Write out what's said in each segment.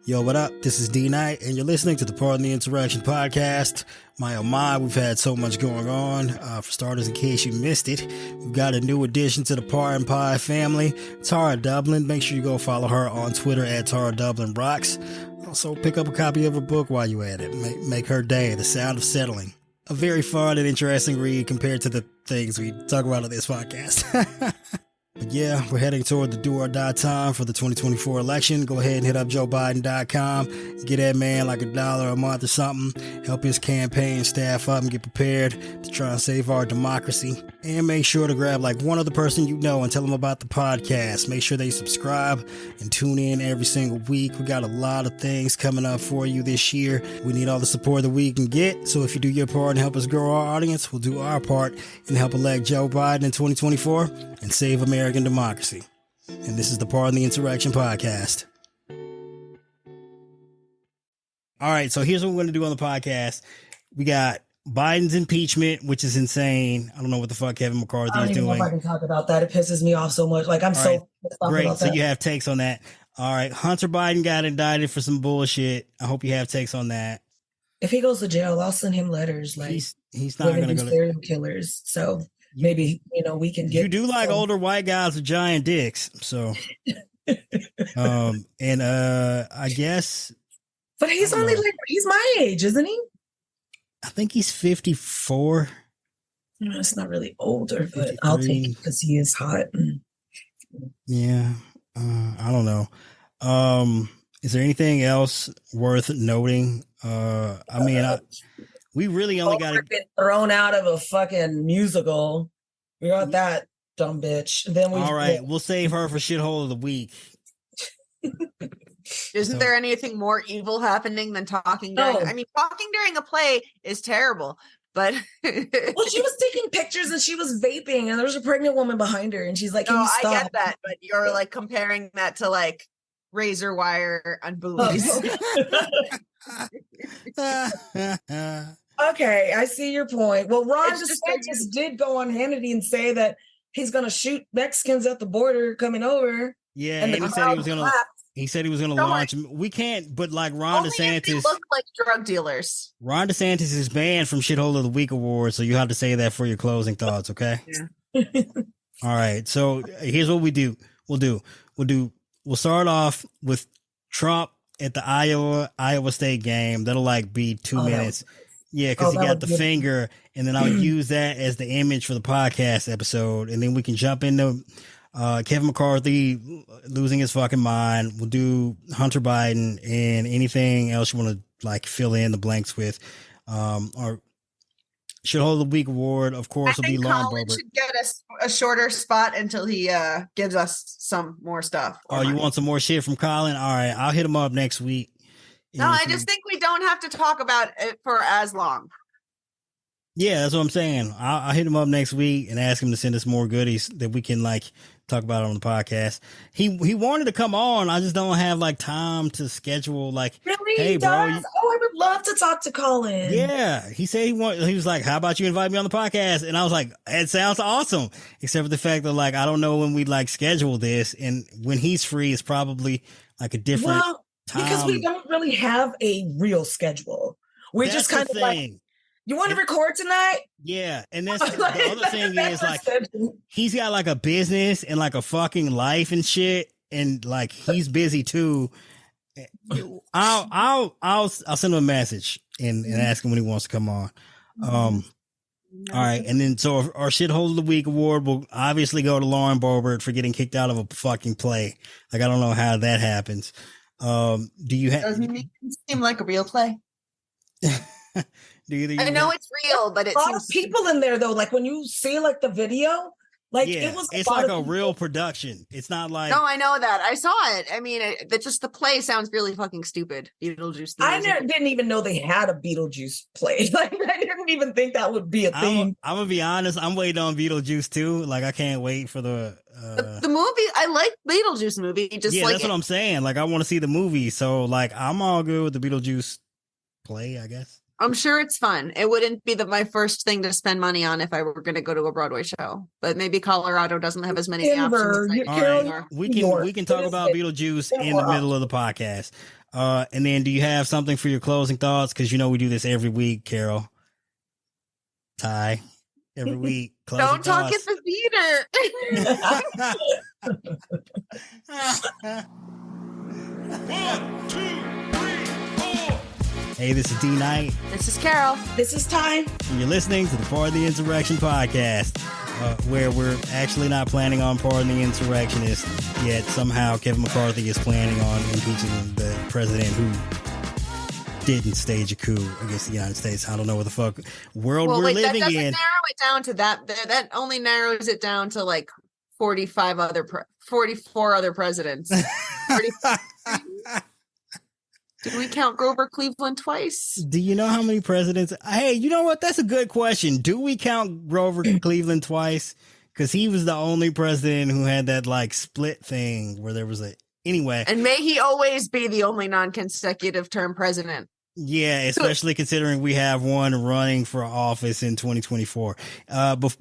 Yo, what up? This is D Knight, and you're listening to the Pardon the Interaction podcast. My oh my, we've had so much going on. For starters, in case you missed it, we've got a new addition to the Pardon Pie family, Tara Dublin. Make sure you go follow her on Twitter at Tara Dublin Rocks. Also, pick up a copy of her book while you're at it. Make her day, The Sound of Settling. A very fun and interesting read compared to the things we talk about on this podcast. But yeah, we're heading toward the do or die time for the 2024 election. Go ahead and hit up joebiden.com. Get that man like $1 a month or something. Help his campaign staff up and get prepared to try and save our democracy. And make sure to grab like one other person you know and tell them about the podcast. Make sure they subscribe and tune in every single week. We got a lot of things coming up for you this year. We need all the support that we can get. So if you do your part and help us grow our audience, we'll do our part and help elect Joe Biden in 2024 and save American democracy. And this is the Pardon the Interaction podcast. All right, so here's what we're going to do on the podcast. We got Biden's impeachment, which is insane. I don't know what the fuck Kevin McCarthy is doing. I don't even know if I can talk about that. It pisses me off so much. Like, I'm so great. About so that. You have takes on that. All right, Hunter Biden got indicted for some bullshit. I hope you have takes on that. If he goes to jail, I'll send him letters. Like, he's not going to go to serial killers. So maybe, we can get. You do like older white guys with giant dicks. So, I guess. But he's only he's my age, isn't he? I think he's 54. No, it's not really older, but 53. I'll take it because he is hot. Yeah. I don't know. Is there anything else worth noting? We really only got to get thrown out of a fucking musical. We got that dumb bitch. Then we'll save her for shithole of the week. Isn't there anything more evil happening than talking during? I mean, talking during a play is terrible, but well, she was taking pictures and she was vaping, and there was a pregnant woman behind her, and she's like, "Can you stop?" I get that, but you're like comparing that to like razor wire and boobies. Okay, I see your point. Well, Ron DeSantis did go on Hannity and say that he's going to shoot Mexicans at the border coming over. Yeah, and he said he was going to launch. We can't, but like Ron DeSantis, if they look like drug dealers. Ron DeSantis is banned from Shithole of the Week award, so you have to say that for your closing thoughts, okay? Yeah. All right. So here's what we do. We'll start off with Trump at the Iowa State game. That'll like be 2 minutes. Yeah, because he got the finger, and then I'll use that as the image for the podcast episode, and then we can jump into Kevin McCarthy losing his fucking mind. We'll do Hunter Biden and anything else you want to like fill in the blanks with. Our Shithole of the Week award, of course, will be Lauren Colin should get a shorter spot until he gives us some more stuff. Oh, you want some more shit from Colin? All right, I'll hit him up next week. No, I just think we don't have to talk about it for as long. Yeah, that's what I'm saying. I'll hit him up next week and ask him to send us more goodies that we can like talk about on the podcast. He wanted to come on. I just don't have like time to schedule like. Really? Hey, bro. I would love to talk to Colin. Yeah, he said he was like, how about you invite me on the podcast? And I was like, it sounds awesome. Except for the fact that like I don't know when we like schedule this, and when he's free is probably like a different time. Because we don't really have a real schedule. We're just kind of like, you want to record tonight? Yeah. And that's the other thing is like, he's got like a business and like a fucking life and shit. And like, he's busy too. I'll send him a message and ask him when he wants to come on. All right. And then, so our Shithole of the Week award will obviously go to Lauren Boebert for getting kicked out of a fucking play. Like, I don't know how that happens. Do you have? Doesn't make it seem like a real play? I know it's real, but it's a lot of people in there though. Like when you see like the video, like it's like a real production. It's not like. No, I know that. I saw it. I mean, the play sounds really fucking stupid. Beetlejuice. Didn't even know they had a Beetlejuice play. Like I didn't even think that would be a thing. I'm gonna be honest. I'm waiting on Beetlejuice too. Like I can't wait for the movie. I like Beetlejuice movie. That's what I'm saying. Like I want to see the movie. So like I'm all good with the Beetlejuice play, I guess. I'm sure it's fun. It wouldn't be my first thing to spend money on if I were going to go to a Broadway show. But maybe Colorado doesn't have as many Denver, options. All right, we can talk about Beetlejuice in the middle of the podcast. And then do you have something for your closing thoughts? Because we do this every week, Carol. Ty, every week. Don't talk at the theater. 1, 2, 3, 4. Hey, this is D Knight. This is Carol. This is Ty. And you're listening to the Pardon the Insurrection podcast, where we're actually not planning on pardon the insurrectionists, yet somehow Kevin McCarthy is planning on impeaching the president who didn't stage a coup against the United States. I don't know what the fuck world we're living that doesn't in. narrow it down to that. That only narrows it down to like 44 other presidents. 45. Did we count Grover Cleveland twice? Do you know how many presidents? Hey, you know what? That's a good question. Do we count Grover Cleveland twice? Because he was the only president who had that like split thing where there was anyway. And may he always be the only non-consecutive term president. Yeah, especially considering we have one running for office in 2024.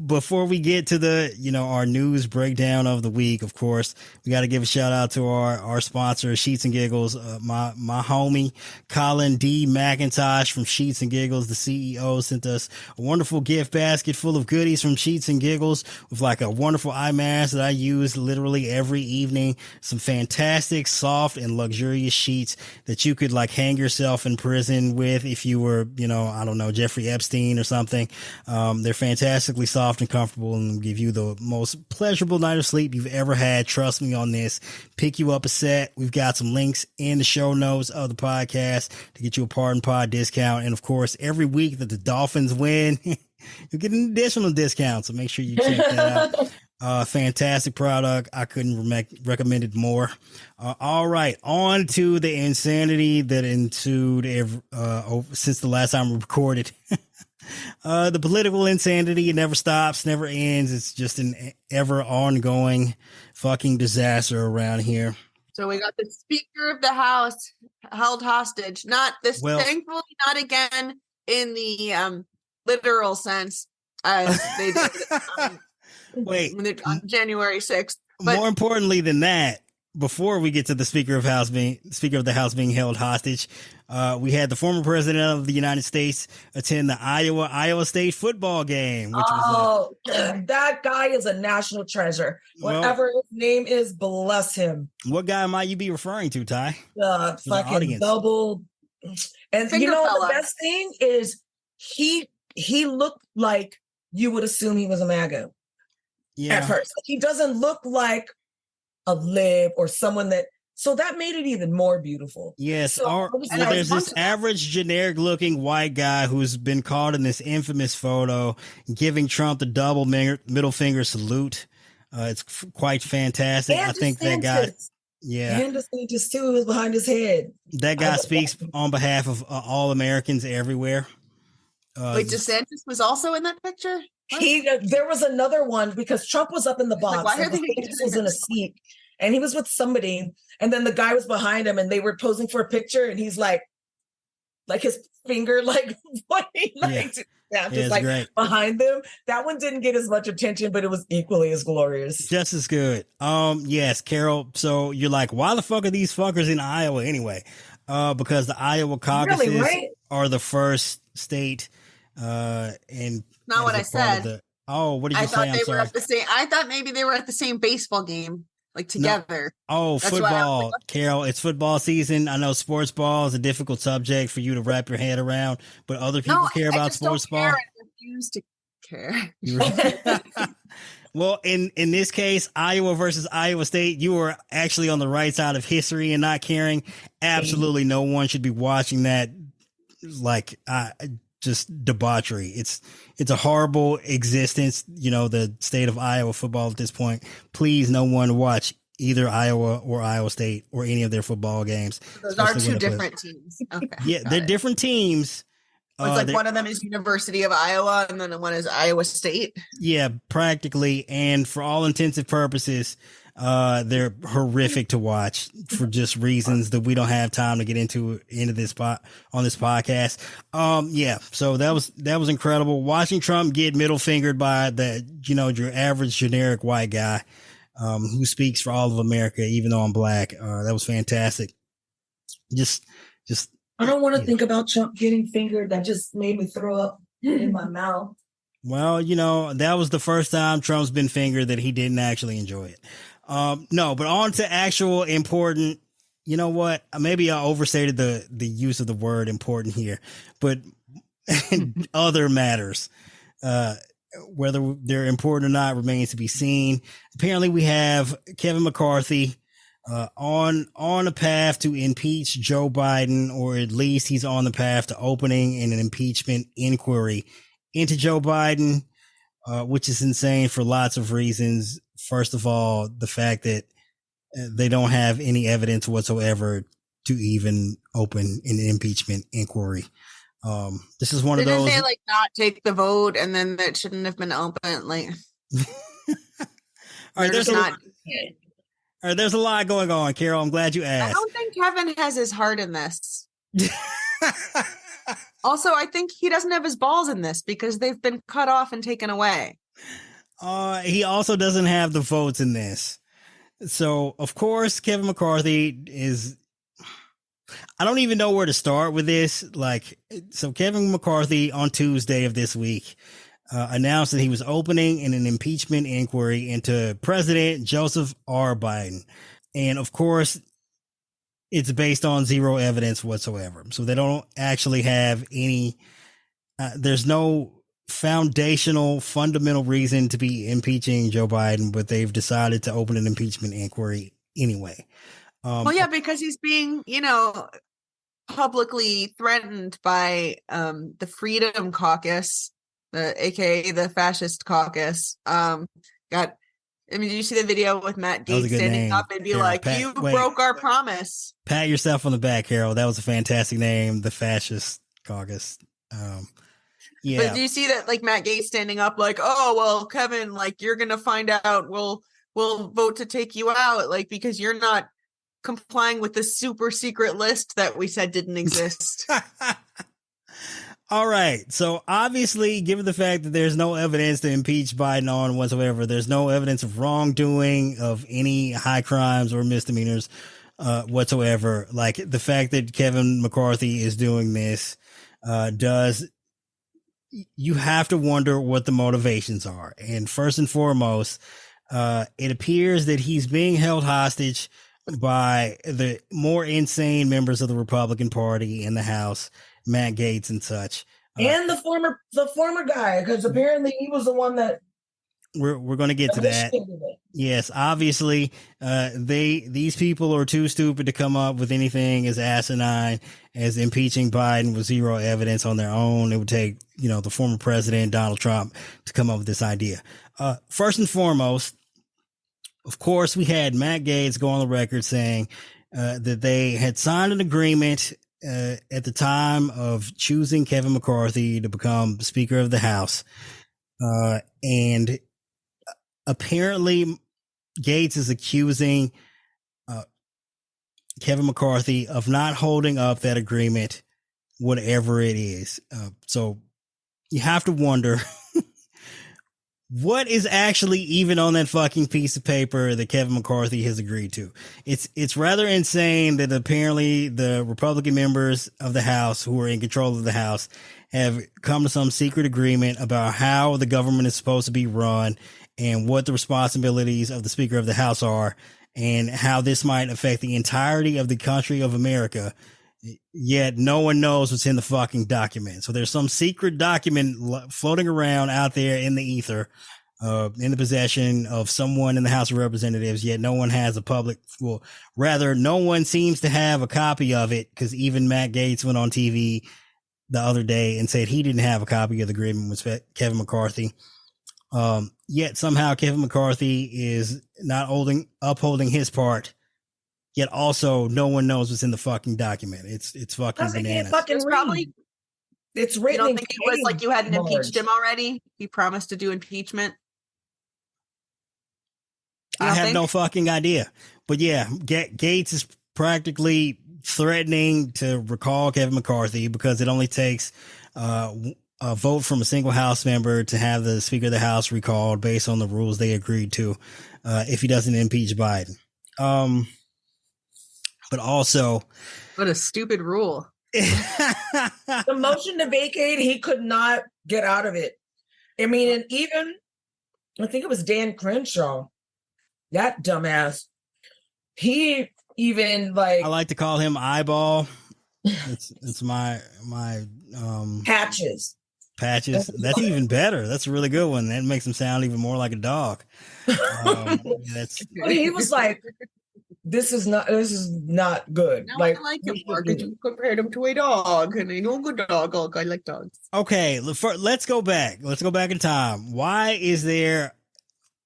Before we get to the, our news breakdown of the week, of course, we got to give a shout out to our sponsor, Sheets and Giggles. My homie, Colin D. McIntosh from Sheets and Giggles, the CEO, sent us a wonderful gift basket full of goodies from Sheets and Giggles with like a wonderful eye mask that I use literally every evening. Some fantastic, soft and luxurious sheets that you could like hang yourself in prison with if you were, I don't know, Jeffrey Epstein or something. They're fantastically soft and comfortable and give you the most pleasurable night of sleep you've ever had. Trust me on this. Pick you up a set. We've got some links in the show notes of the podcast to get you a Pardon Pod discount. And of course, every week that the Dolphins win, you get an additional discount. So make sure you check that out. Fantastic product. I couldn't recommend it more. All right. On to the insanity that ensued since the last time we recorded. The political insanity never stops, never ends. It's just an ever ongoing fucking disaster around here. So we got the Speaker of the House held hostage. Thankfully, not again in the literal sense as they did. Wait, on January 6th. But more importantly than that, before we get to the Speaker of the House being held hostage, we had the former president of the United States attend the Iowa State football game. Which was that guy is a national treasure. Whatever his name is, bless him. What guy might you be referring to, Ty? Fucking double. And the best thing is he looked like you would assume he was a MAGA. Yeah. At first, he doesn't look like a lib or someone so that made it even more beautiful. Yes. There's this average generic looking white guy who's been caught in this infamous photo giving Trump the double middle finger salute. It's quite fantastic. And I think that guy. Yeah. And DeSantis too is behind his head. That guy speaks on behalf of all Americans everywhere. Wait, DeSantis was also in that picture? There was another one because Trump was up in the box. Why are they was in a seat and he was with somebody, and then the guy was behind him and they were posing for a picture, and he's like his finger, just great. Behind them. That one didn't get as much attention, but it was equally as glorious. Just as good. Yes, Carol. So you're like, why the fuck are these fuckers in Iowa anyway? Because the Iowa caucuses are the first state, and not what I said. What did you say? I'm sorry. I thought maybe they were at the same baseball game, like together. No. That's football, Carol. It's football season. I know sports ball is a difficult subject for you to wrap your head around, but other people care about sports ball. I refuse to care. Well, in this case, Iowa versus Iowa State, you were actually on the right side of history and not caring. Absolutely no one should be watching that. Just debauchery. It's a horrible existence. The state of Iowa football at this point. Please, no one watch either Iowa or Iowa State or any of their football games. Those are two different teams. Okay. Yeah, they're different teams. It's like one of them is University of Iowa and then one is Iowa State. Yeah, practically. And for all intents and purposes, they're horrific to watch for just reasons that we don't have time to get into this on this podcast. Yeah, so that was incredible. Watching Trump get middle fingered by your average generic white guy, who speaks for all of America, even though I'm black. That was fantastic. Just I don't want to think about Trump getting fingered. That just made me throw up in my mouth. Well, that was the first time Trump's been fingered that he didn't actually enjoy it. No, but on to actual important, you know what? Maybe I overstated the use of the word important here, but other matters, whether they're important or not remains to be seen. Apparently we have Kevin McCarthy, on a path to impeach Joe Biden, or at least he's on the path to opening an impeachment inquiry into Joe Biden, which is insane for lots of reasons. First of all, the fact that they don't have any evidence whatsoever to even open an impeachment inquiry. This is one of those. Didn't they not take the vote, and then that shouldn't have been open? All right, there's a lot going on, Carol. I'm glad you asked. I don't think Kevin has his heart in this. Also, I think he doesn't have his balls in this because they've been cut off and taken away. He also doesn't have the votes in this. So, of course, Kevin McCarthy is... I don't even know where to start with this. So Kevin McCarthy on Tuesday of this week announced that he was opening an impeachment inquiry into President Joseph R. Biden. And, of course, it's based on zero evidence whatsoever. So they don't actually have any... there's no fundamental reason to be impeaching Joe Biden, but they've decided to open an impeachment inquiry anyway. Because he's being, publicly threatened by the Freedom Caucus, aka the Fascist Caucus. Did you see the video with Matt Gaetz standing up and be you broke our promise? Pat yourself on the back, Carol. That was a fantastic name, the Fascist Caucus. Yeah. But do you see that, Matt Gaetz standing up, oh, well, Kevin, you're going to find out. We'll vote to take you out, because you're not complying with the super secret list that we said didn't exist. All right. So obviously, given the fact that there's no evidence to impeach Biden on whatsoever, there's no evidence of wrongdoing, of any high crimes or misdemeanors whatsoever. The fact that Kevin McCarthy is doing this you have to wonder what the motivations are. And first and foremost, it appears that he's being held hostage by the more insane members of the Republican Party in the House, Matt Gaetz and such. And the former guy, because apparently he was the one that... We're going to get to that. Yes, obviously, these people are too stupid to come up with anything as asinine as impeaching Biden with zero evidence on their own. It would take, the former president, Donald Trump, to come up with this idea. First and foremost, of course, we had Matt Gaetz go on the record saying that they had signed an agreement at the time of choosing Kevin McCarthy to become Speaker of the House. And apparently Gaetz is accusing Kevin McCarthy of not holding up that agreement, whatever it is. So you have to wonder what is actually even on that fucking piece of paper that Kevin McCarthy has agreed to. It's rather insane that apparently the Republican members of the House who are in control of the House have come to some secret agreement about how the government is supposed to be run and what the responsibilities of the Speaker of the House are and how this might affect the entirety of the country of America. Yet no one knows what's in the fucking document. So there's some secret document floating around out there in the ether, in the possession of someone in the House of Representatives, yet no one has no one seems to have a copy of it, because even Matt Gaetz went on TV the other day and said he didn't have a copy of the agreement with Kevin McCarthy. Yet somehow Kevin McCarthy is not upholding his part. Yet also no one knows what's in the fucking document. It's fucking bananas. It's written. You don't think it was like you hadn't impeached him already? He promised to do impeachment. I have no fucking idea. But yeah, Gates is practically threatening to recall Kevin McCarthy because it only takes a vote from a single House member to have the Speaker of the House recalled based on the rules they agreed to if he doesn't impeach Biden. But also... What a stupid rule. The motion to vacate, he could not get out of it. I mean, and even, I think it was Dan Crenshaw, that dumbass, he even like... I like to call him Eyeball. It's my Patches. That's even better. That's a really good one. That makes him sound even more like a dog. He was like, this is not good. Now like, I like him more because you compared him to a dog, and I know a good dog. Oh, I like dogs. Okay, let's go back. Let's go back in time. Why was there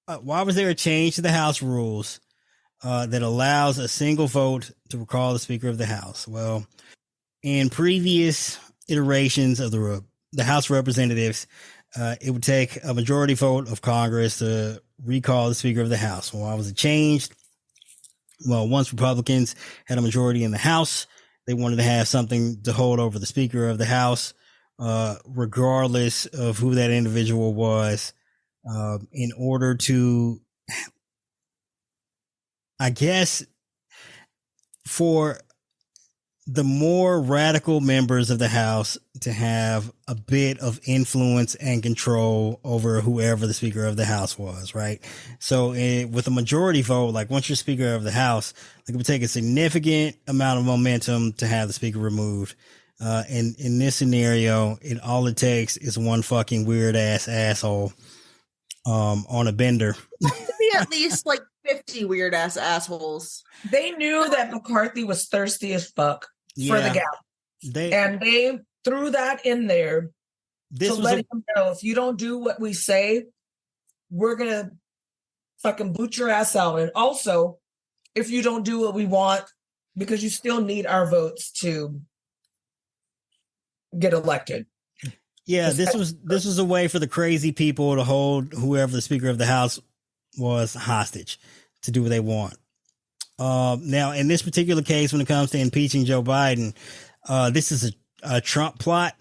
a change to the House rules that allows a single vote to recall the Speaker of the House? Well, in previous iterations of the House of Representatives, it would take a majority vote of Congress to recall the Speaker of the House. Well, why was it changed? Well, once Republicans had a majority in the House, they wanted to have something to hold over the Speaker of the House, regardless of who that individual was, in order to, I guess, for the more radical members of the House to have a bit of influence and control over whoever the Speaker of the House was, right? So with a majority vote, like once you're Speaker of the House, like it would take a significant amount of momentum to have the Speaker removed. And in this scenario, all it takes is one fucking weird ass asshole on a bender. To be at least like 50 weird ass assholes. They knew that McCarthy was thirsty as fuck for the gap. And they threw that in there to let him know, if you don't do what we say, we're going to fucking boot your ass out. And also, if you don't do what we want, because you still need our votes to get elected. Yeah, this was a way for the crazy people to hold whoever the Speaker of the House was hostage to do what they want. Now, in this particular case, when it comes to impeaching Joe Biden, this is a Trump plot.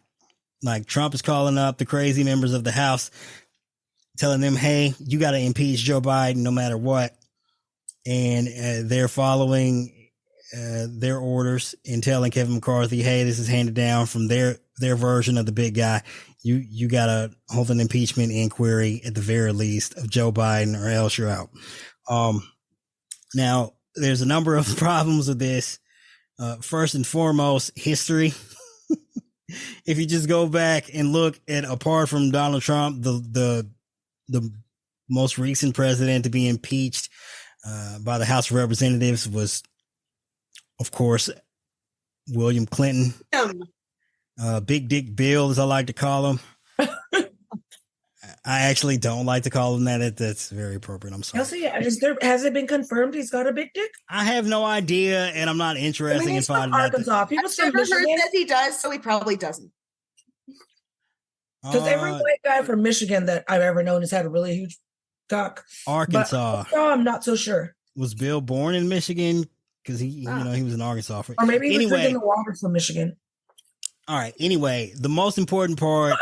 Like Trump is calling up the crazy members of the House, telling them, hey, you got to impeach Joe Biden no matter what. And they're following their orders and telling Kevin McCarthy, hey, this is handed down from their version of the big guy. You got to hold an impeachment inquiry at the very least of Joe Biden, or else you're out. Now, there's a number of problems with this. First and foremost, history. If you just go back and look at, apart from Donald Trump, the most recent president to be impeached by the House of Representatives was, of course, William Clinton. Big Dick Bill, as I like to call him. I actually don't like to call him that. That's very appropriate. I'm sorry. Has it been confirmed he's got a big dick? I have no idea, and I'm not interested in finding out. Arkansas. People's from Michigan. Heard that he does, so he probably doesn't. Because every white guy from Michigan that I've ever known has had a really huge cock. Arkansas. But I'm not so sure. Was Bill born in Michigan? Because he was in Arkansas. Or maybe he was drinking the water from Michigan. All right. Anyway, the most important part,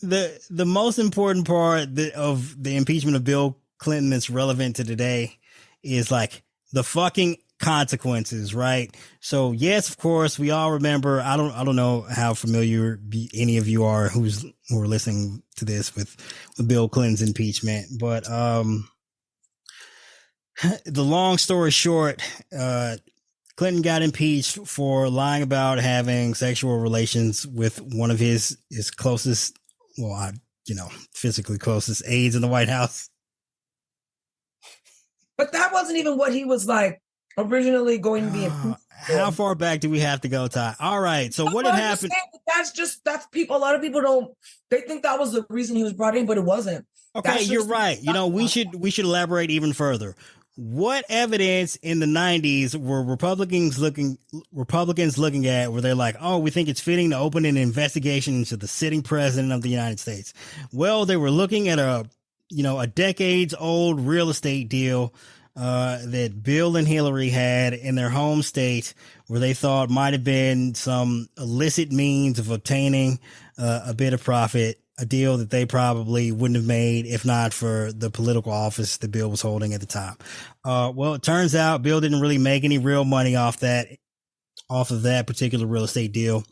the most important part of the impeachment of Bill Clinton that's relevant to today is like the fucking consequences, right? So yes, of course, we all remember. I don't know how familiar any of you are who are listening to this with Bill Clinton's impeachment, but the long story short, Clinton got impeached for lying about having sexual relations with one of his closest, physically closest aides in the White House. But that wasn't even what he was like originally going to be impeached. How far back do we have to go, Ty? All right. So what had happened? That's people. A lot of people they think that was the reason he was brought in, but it wasn't. Okay, you're right. We should elaborate even further. what evidence in the 90s were Republicans looking at where they're like, oh, we think it's fitting to open an investigation into the sitting president of the United States? Well, they were looking at a decades old real estate deal that Bill and Hillary had in their home state, where they thought might have been some illicit means of obtaining a bit of profit, a deal that they probably wouldn't have made if not for the political office that Bill was holding at the time. Well, it turns out Bill didn't really make any real money off of that particular real estate deal.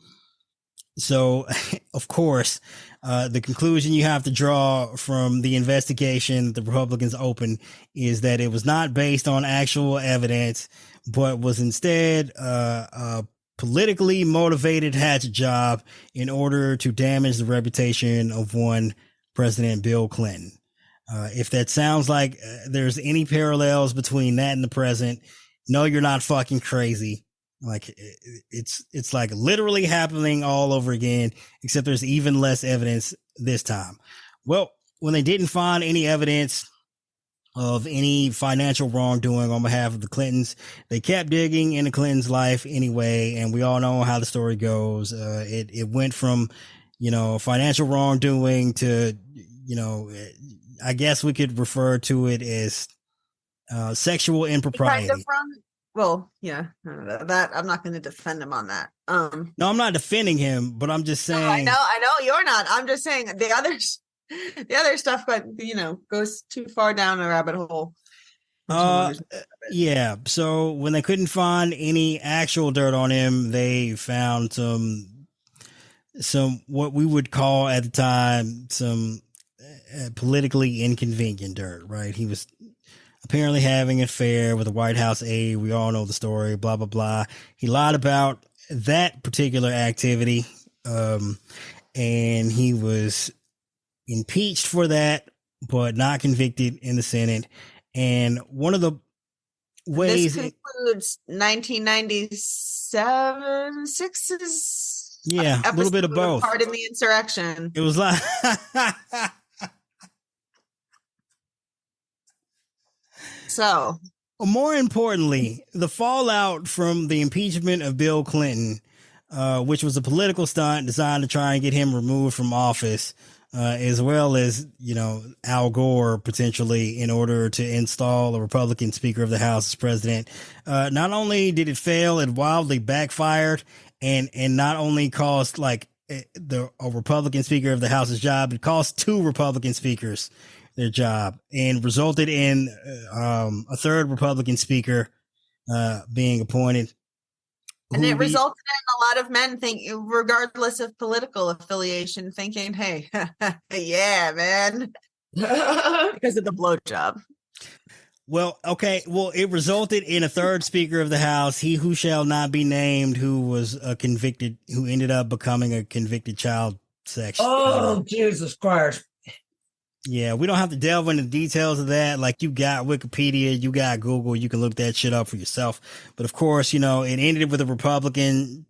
So, of course, the conclusion you have to draw from the investigation the Republicans opened is that it was not based on actual evidence, but was instead a politically motivated hatchet job in order to damage the reputation of one President Bill Clinton. If that sounds like there's any parallels between that and the present, no, you're not fucking crazy. Like it's like literally happening all over again, except there's even less evidence this time. Well, when they didn't find any evidence of any financial wrongdoing on behalf of the Clintons, they kept digging into Clinton's life anyway. And we all know how the story goes. It went from, financial wrongdoing to, I guess we could refer to it as sexual impropriety. Kind of wrong. Well, yeah, that I'm not going to defend him on that. No, I'm not defending him, but I'm just saying. No, I know you're not. I'm just saying the other stuff, but goes too far down a rabbit hole. Yeah. So when they couldn't find any actual dirt on him, they found some what we would call at the time some politically inconvenient dirt. Right? He was apparently having an affair with a White House aide. We all know the story, blah, blah, blah. He lied about that particular activity. And he was impeached for that, but not convicted in the Senate. And one of the ways this concludes 1997, a little bit of both. Part in the insurrection. It was like, so, more importantly, the fallout from the impeachment of Bill Clinton, which was a political stunt designed to try and get him removed from office, as well as, Al Gore potentially in order to install a Republican Speaker of the House as president. Not only did it fail, it wildly backfired and not only cost a Republican Speaker of the House's job, it cost two Republican speakers their job and resulted in a third Republican speaker being appointed. And it resulted in a lot of men thinking, regardless of political affiliation, thinking, hey, yeah, man, because of the blowjob. Well, okay. Well, it resulted in a third Speaker of the House, he who shall not be named, who ended up becoming a convicted child sex. Oh, Jesus Christ. Yeah, we don't have to delve into the details of that. Like, you got Wikipedia, you got Google, you can look that shit up for yourself. But of course, it ended with a Republican,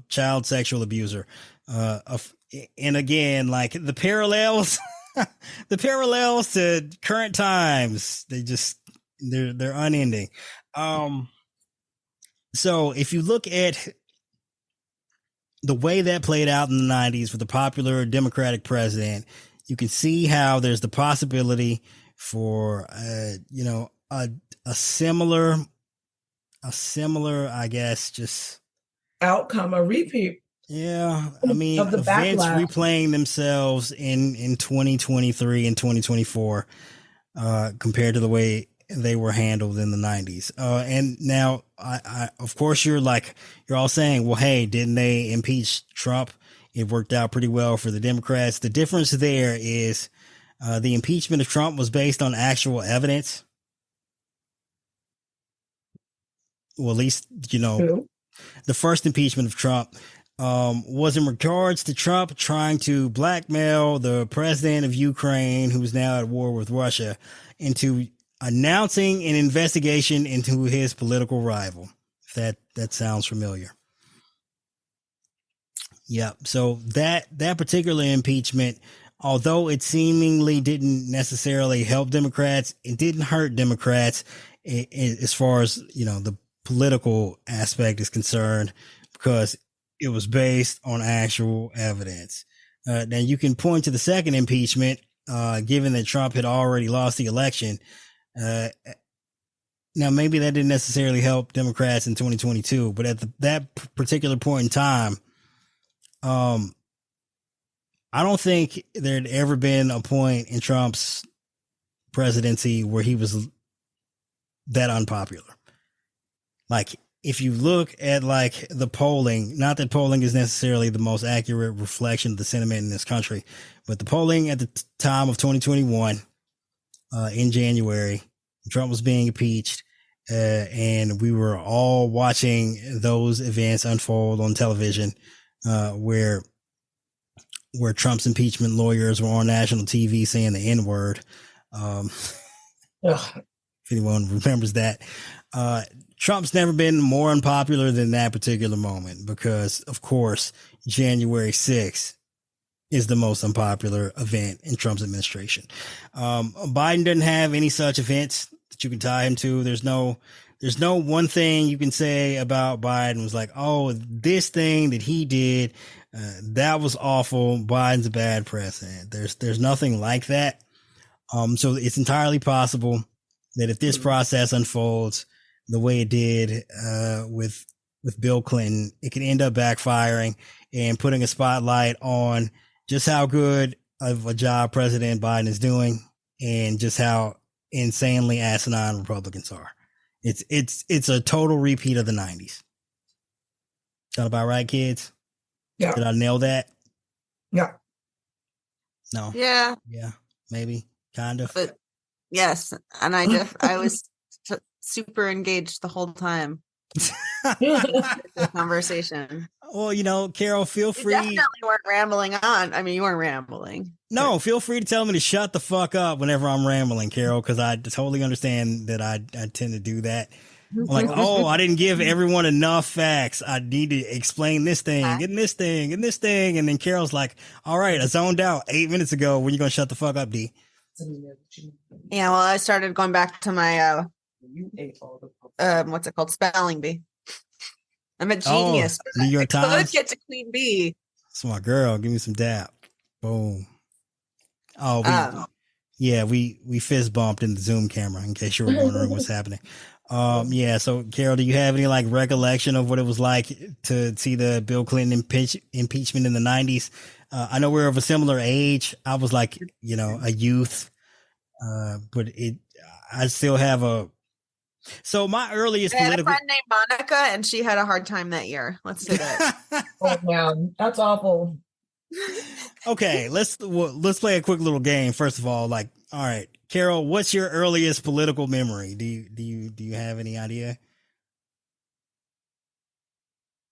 child sexual abuser. And again, like the parallels, to current times, they're unending. So if you look at the way that played out in the 90s with the popular Democratic president, you can see how there's the possibility for, a similar, I guess, just outcome, a repeat. Yeah. I mean, events backlash replaying themselves in 2023 and 2024, compared to the way they were handled in the 90s. And now I of course you're all saying, well, hey, didn't they impeach Trump? It worked out pretty well for the Democrats. The difference there is the impeachment of Trump was based on actual evidence. Well, at least, the first impeachment of Trump was in regards to Trump trying to blackmail the president of Ukraine, who's now at war with Russia, into announcing an investigation into his political rival. If that sounds familiar. Yeah. So that particular impeachment although it seemingly didn't necessarily help Democrats, it didn't hurt Democrats as far as, the political aspect is concerned, because it was based on actual evidence. Now you can point to the second impeachment, given that Trump had already lost the election. Now, maybe that didn't necessarily help Democrats in 2022, but at that particular point in time, I don't think there had ever been a point in Trump's presidency where he was that unpopular. Like, if you look at like the polling, not that polling is necessarily the most accurate reflection of the sentiment in this country, but the polling at the time of 2021, in January, Trump was being impeached, and we were all watching those events unfold on television, where Trump's impeachment lawyers were on national TV saying the N-word. If anyone remembers that, Trump's never been more unpopular than that particular moment, because, of course, January 6th is the most unpopular event in Trump's administration. Biden doesn't have any such events that you can tie him to. There's no one thing you can say about Biden was like, oh, this thing that he did, that was awful. Biden's a bad president. There's nothing like that. So it's entirely possible that if this process unfolds the way it did, with Bill Clinton, it could end up backfiring and putting a spotlight on just how good of a job President Biden is doing, and just how insanely asinine Republicans are. It's a total repeat of the 90s. Sound about right, kids? Yeah. Did I nail that? Yeah. No. Yeah. Yeah. Maybe. Kind of. But yes, and I was super engaged the whole time. The conversation. Well, Carol, feel free. You definitely weren't rambling on. I mean, you weren't rambling. No, feel free to tell me to shut the fuck up whenever I'm rambling, Carol, because I totally understand that I tend to do that. I'm like, oh, I didn't give everyone enough facts. I need to explain this thing and this thing and this thing. And then Carol's like, all right, I zoned out 8 minutes ago. When you going to shut the fuck up, D? Yeah, well, I started going back to my, what's it called? Spelling bee. I'm a genius. New York Times. I could get to Queen Bee. That's my girl. Give me some dap. Boom. Oh, we fist bumped in the Zoom camera, in case you were wondering what's happening. Yeah. So, Carol, do you have any like recollection of what it was like to see the Bill Clinton impeachment in the 90s? I know we're of a similar age. I was like, a youth, but I still have so my earliest I had a friend named Monica, and she had a hard time that year. Let's say that. Oh man, that's awful. Okay, let's play a quick little game. First of all, all right, Carol, what's your earliest political memory? Do you have any idea?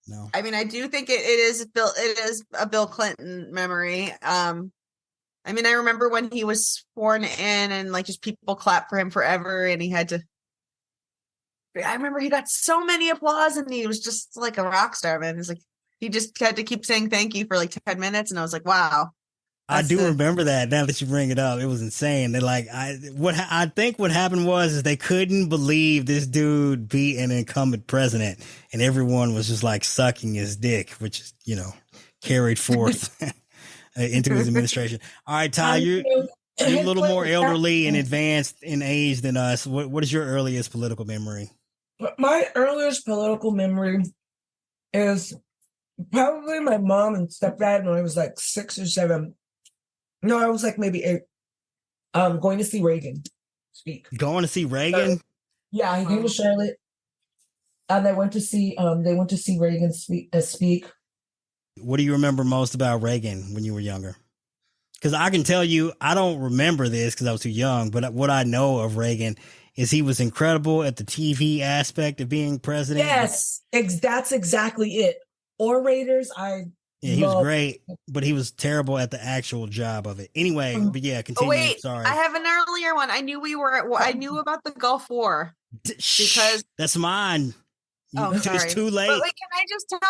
No. I mean, I do think it is a Bill Clinton memory. I mean, I remember when he was sworn in, and just people clapped for him forever, and he had to. I remember he got so many applause, and he was just like a rock star, man. It's like he just had to keep saying thank you for 10 minutes, and I was like, wow. I do remember that. Now that you bring it up, it was insane. They're I think what happened was they couldn't believe this dude beat an incumbent president, and everyone was just sucking his dick, which is carried forth into his administration. All right, Ty, you're a little more elderly and advanced in age than us. What is your earliest political memory? My earliest political memory is probably my mom and stepdad when I was 6 or 7. No, I was maybe 8. Going to see Reagan speak. Going to see Reagan? Yeah, he came to Charlotte, and they went to see Reagan speak. What do you remember most about Reagan when you were younger? Because I can tell you, I don't remember this because I was too young, but what I know of Reagan is he was incredible at the TV aspect of being president. Yes, that's exactly it. Orators, he was great, but he was terrible at the actual job of it. Anyway, but yeah, continue. Oh, wait, sorry. I have an earlier one. I knew about the Gulf War because that's mine. Sorry. It's too late. But wait, can I just tell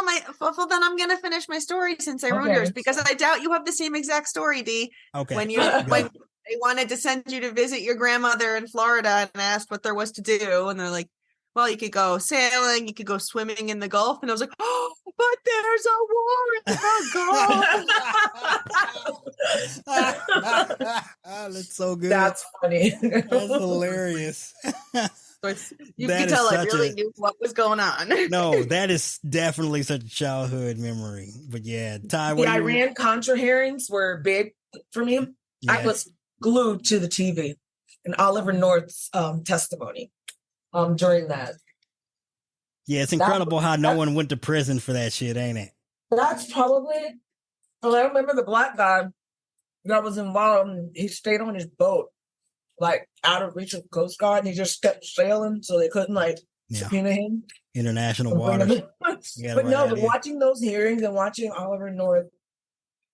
well, then I'm going to finish my story since I ruined yours, because I doubt you have the same exact story, D. Okay. When they wanted to send you to visit your grandmother in Florida and asked what there was to do, and they're like, well, you could go sailing, you could go swimming in the Gulf. And I was like, oh, but there's a war in the Gulf. That's so good. That's funny. That's hilarious. You can tell I really knew what was going on. No, that is definitely such a childhood memory. But yeah, Ty, the Iran-Contra hearings were big for me. Yeah. I was glued to the TV and Oliver North's testimony during that. Yeah, it's incredible how no one went to prison for that shit, ain't it? That's probably. Well, I remember the black guy that was involved. He stayed on his boat, like out of reach of the Coast Guard, and he just kept sailing, so they couldn't subpoena him. International waters. But no, but watching those hearings and watching Oliver North,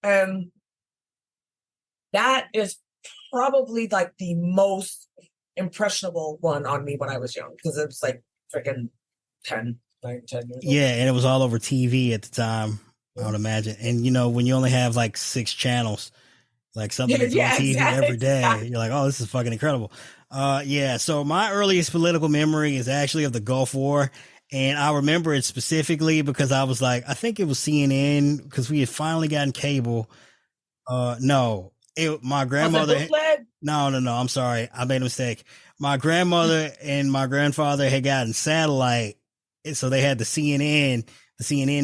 and that is probably like the most impressionable one on me when I was young, because it was like freaking 10 years old. Yeah, and it was all over TV at the time, I would imagine. And when you only have like 6 channels, like something that's on TV every day, you're like, oh, this is fucking incredible. So my earliest political memory is actually of the Gulf War. And I remember it specifically because I was like, I think it was CNN, because we had finally gotten cable. My grandmother. No, I'm sorry. I made a mistake. My grandmother and my grandfather had gotten satellite. And so they had the CNN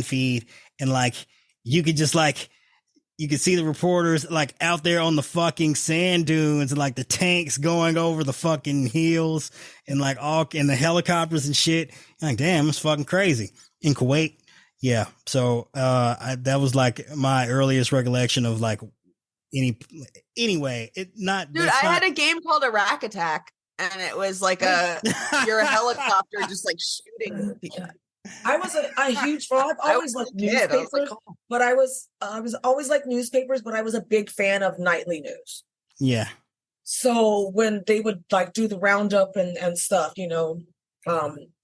feed. And you could just you could see the reporters out there on the fucking sand dunes and the tanks going over the fucking hills and and the helicopters and shit. You're like, damn, it's fucking crazy. In Kuwait. Yeah. So, that was my earliest recollection of anyway, I had a game called Iraq Attack, and it was you're a helicopter just shooting. I was a huge fan. I've always liked newspapers, but I was always like newspapers, but I was a big fan of nightly news. Yeah. So when they would do the roundup and stuff,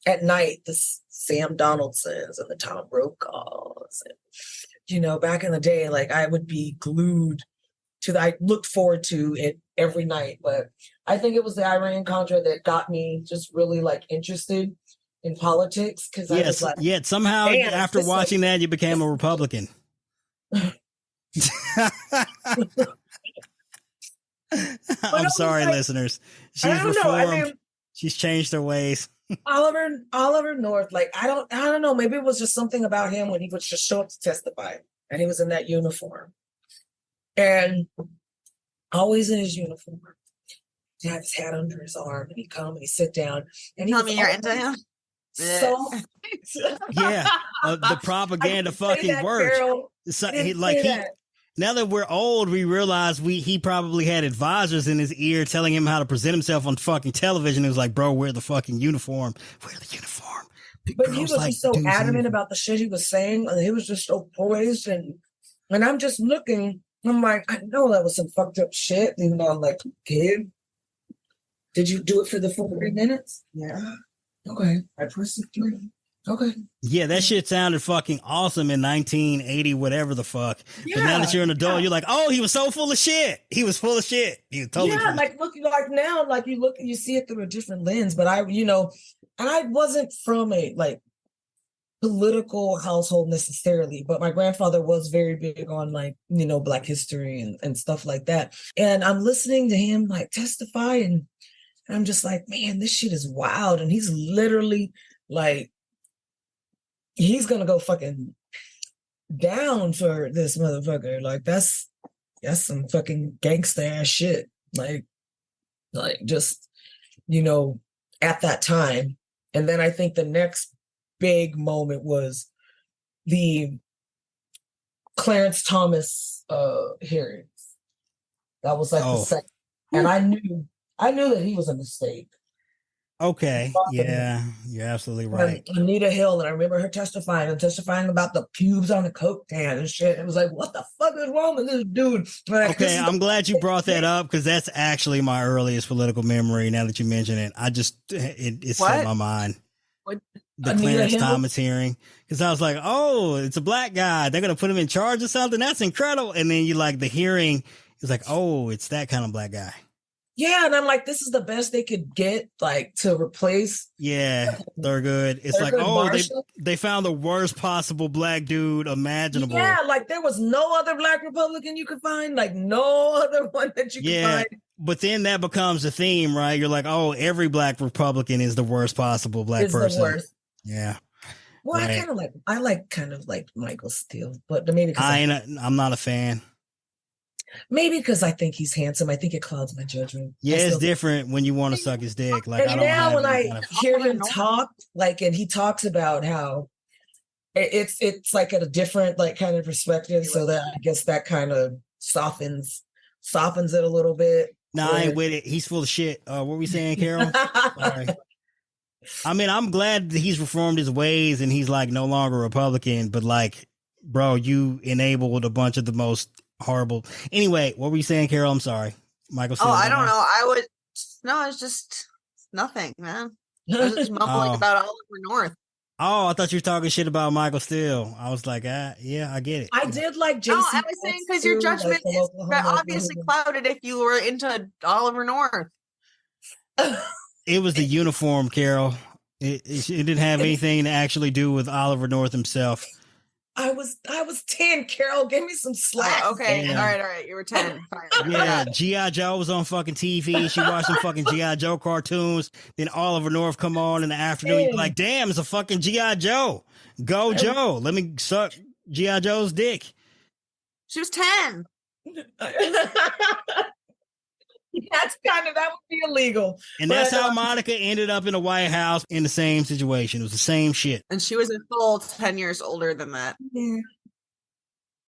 at night, the Sam Donaldsons and the Tom Brokaws, and back in the day, I would be glued to I looked forward to it every night. But I think it was the Iran-Contra that got me just really interested in politics, because I was somehow after watching that you became a Republican. I'm sorry, listeners. She's reformed. She's changed her ways. Oliver North, I don't know, maybe it was just something about him when he would just show up to testify and he was in that uniform. And always in his uniform. He'd have his hat under his arm, and he'd come and he'd sit down. And tell me you're into him? So the propaganda fucking works. So, now that we're old, we realize he probably had advisors in his ear telling him how to present himself on fucking television. It was like, bro, wear the fucking uniform. Wear the uniform. But he was just so adamant about the shit he was saying. And he was just so poised. And I'm just looking. I'm like, I know that was some fucked up shit. Even though I'm like, kid, did you do it for the full 3 minutes? Yeah. Okay. I pressed 3. Okay. Yeah, that shit sounded fucking awesome in 1980, whatever the fuck. Yeah, but now that you're an adult, you're like, oh, he was so full of shit. He was full of shit. He was totally now, you see it through a different lens. But and I wasn't from a political household necessarily, but my grandfather was very big on Black history and stuff like that. And I'm listening to him testify, and I'm just like, man, this shit is wild. And he's literally he's gonna go fucking down for this motherfucker. That's some fucking gangsta ass shit. Just at that time. And then I think the next big moment was the Clarence Thomas hearings. That was the second. And I knew that he was a mistake. Okay. Yeah, you're absolutely right. And Anita Hill, and I remember her testifying about the pubes on the Coke can and shit. It was like, what the fuck is wrong with this dude? Okay, I'm glad you brought that up, because that's actually my earliest political memory. Now that you mention it, it slipped my mind. the Clarence Thomas hearing, because I was like, oh, it's a black guy. They're going to put him in charge of something. That's incredible. And then you like the hearing is like, oh, it's that kind of black guy. Yeah. And I'm like, this is the best they could get, like, to replace. Yeah, Thurgood. It's like, oh, they found the worst possible black dude imaginable. Yeah, like there was no other black Republican you could find, like no other one that you could find. But then that becomes a theme, right? You're like, oh, every black Republican is the worst possible black person. The worst. Yeah. Well, right. I kind of like Michael Steele, but maybe because I'm not a fan. Maybe because I think he's handsome. I think it clouds my judgment. Yeah, it's different when you want to suck his dick. Like, and now when I hear him talk, like, and he talks about how it's like at a different like kind of perspective, so that I guess that kind of softens it a little bit. No, I ain't with it. He's full of shit. What were we saying, Carol? Sorry. I mean, I'm glad that he's reformed his ways and he's like no longer Republican, but like, bro, you enabled a bunch of the most horrible. Anyway, what were you saying, Carol? I'm sorry. Michael. Oh, I don't know. It's just nothing, man. I was just mumbling about Oliver North. Oh, I thought you were talking shit about Michael Steele. I was like, yeah, I get it. I did like Jason. No, I was saying because your judgment is obviously clouded if you were into Oliver North. It was the uniform, Carol. It didn't have anything to actually do with Oliver North himself. I was 10, Carol. Give me some slack. Okay. Yeah. All right. You were 10. Fine. Yeah. G.I. Joe was on fucking TV. She watched some fucking G.I. Joe cartoons. Then Oliver North come on in the afternoon. You'd be like, damn, it's a fucking G.I. Woe. Go Joe. Let me suck G.I. Joe's dick. She was 10. That would be illegal. And that's how Monica ended up in the White House in the same situation. It was the same shit. And she was a full 10 years older than that. Yeah.